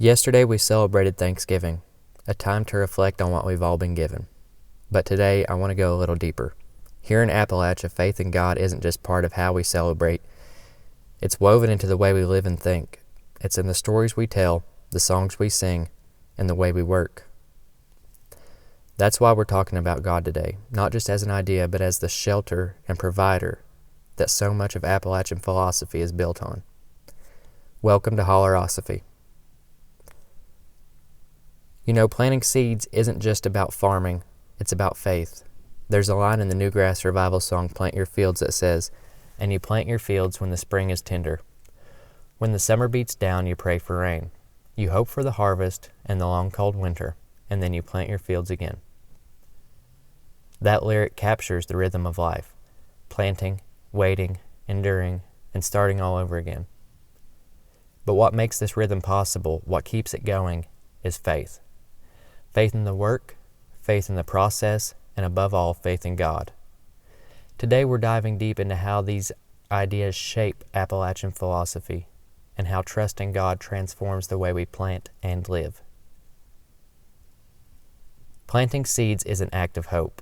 Yesterday we celebrated Thanksgiving, a time to reflect on what we've all been given. But today I want to go a little deeper. Here in Appalachia, faith in God isn't just part of how we celebrate. It's woven into the way we live and think. It's in the stories we tell, the songs we sing, and the way we work. That's why we're talking about God today, not just as an idea, but as the shelter and provider that so much of Appalachian philosophy is built on. Welcome to Hollerosophy. You know, planting seeds isn't just about farming, it's about faith. There's a line in the Newgrass Revival song, Plant Your Fields, that says, "And you plant your fields when the spring is tender. When the summer beats down, you pray for rain. You hope for the harvest and the long cold winter, and then you plant your fields again." That lyric captures the rhythm of life, planting, waiting, enduring, and starting all over again. But what makes this rhythm possible, what keeps it going, is faith. Faith in the work, faith in the process, and above all, faith in God. Today we're diving deep into how these ideas shape Appalachian philosophy and how trusting God transforms the way we plant and live. Planting seeds is an act of hope,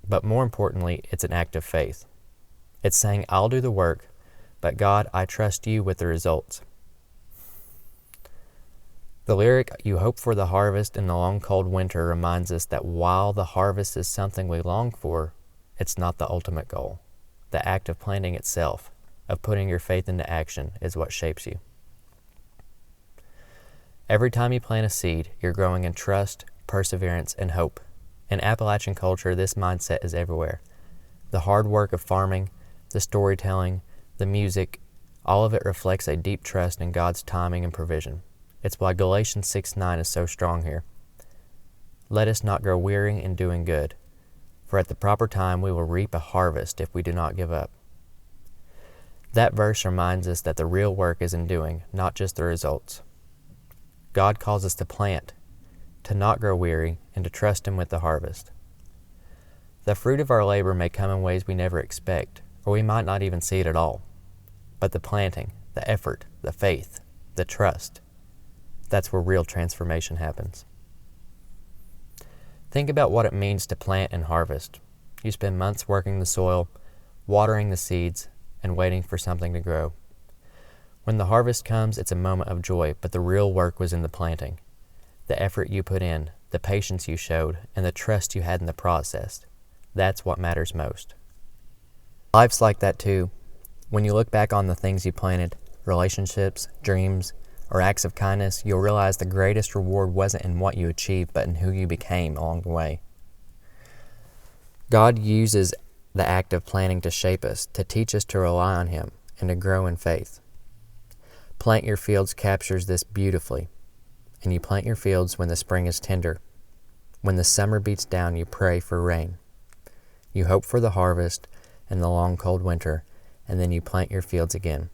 but more importantly, it's an act of faith. It's saying, I'll do the work, but God, I trust you with the results. The lyric, "You hope for the harvest in the long cold winter," reminds us that while the harvest is something we long for, it's not the ultimate goal. The act of planting itself, of putting your faith into action, is what shapes you. Every time you plant a seed, you're growing in trust, perseverance, and hope. In Appalachian culture, this mindset is everywhere. The hard work of farming, the storytelling, the music, all of it reflects a deep trust in God's timing and provision. It's why Galatians 6:9 is so strong here. "Let us not grow weary in doing good, for at the proper time we will reap a harvest if we do not give up." That verse reminds us that the real work is in doing, not just the results. God calls us to plant, to not grow weary, and to trust Him with the harvest. The fruit of our labor may come in ways we never expect, or we might not even see it at all. But the planting, the effort, the faith, the trust, that's where real transformation happens. Think about what it means to plant and harvest. You spend months working the soil, watering the seeds, and waiting for something to grow. When the harvest comes, it's a moment of joy, but the real work was in the planting. The effort you put in, the patience you showed, and the trust you had in the process. That's what matters most. Life's like that too. When you look back on the things you planted, relationships, dreams, or acts of kindness, you'll realize the greatest reward wasn't in what you achieved, but in who you became along the way. God uses the act of planting to shape us, to teach us to rely on Him, and to grow in faith. Plant Your Fields captures this beautifully. And you plant your fields when the spring is tender. When the summer beats down, you pray for rain. You hope for the harvest and the long cold winter, and then you plant your fields again.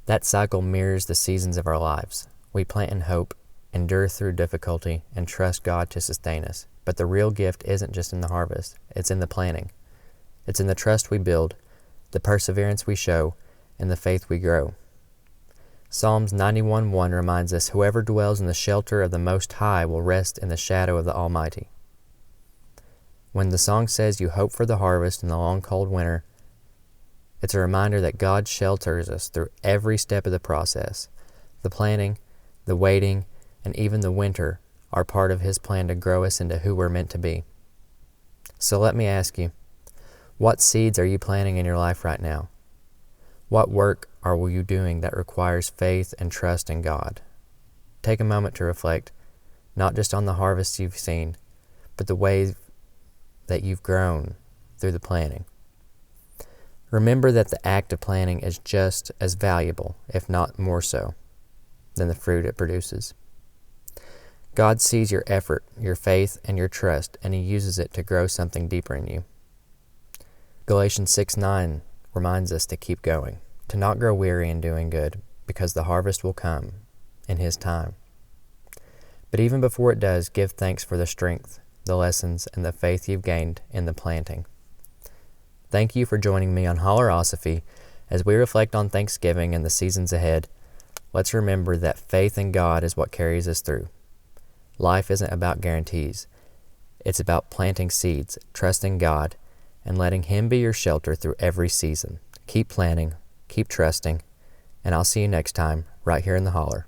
That cycle mirrors the seasons of our lives. We plant in hope, endure through difficulty, and trust God to sustain us. But the real gift isn't just in the harvest, it's in the planting. It's in the trust we build, the perseverance we show, and the faith we grow. Psalms 91:1 reminds us, "Whoever dwells in the shelter of the Most High will rest in the shadow of the Almighty." When the song says you hope for the harvest in the long cold winter, it's a reminder that God shelters us through every step of the process. The planting, the waiting, and even the winter are part of His plan to grow us into who we're meant to be. So let me ask you, what seeds are you planting in your life right now? What work are you doing that requires faith and trust in God? Take a moment to reflect, not just on the harvest you've seen, but the way that you've grown through the planting. Remember that the act of planting is just as valuable, if not more so, than the fruit it produces. God sees your effort, your faith, and your trust, and He uses it to grow something deeper in you. Galatians 6:9 reminds us to keep going, to not grow weary in doing good, because the harvest will come in His time. But even before it does, give thanks for the strength, the lessons, and the faith you've gained in the planting. Thank you for joining me on Hollerosophy as we reflect on Thanksgiving and the seasons ahead. let's remember that faith in God is what carries us through. Life isn't about guarantees. It's about planting seeds, trusting God, and letting Him be your shelter through every season. Keep planting, keep trusting, and I'll see you next time right here in the Holler.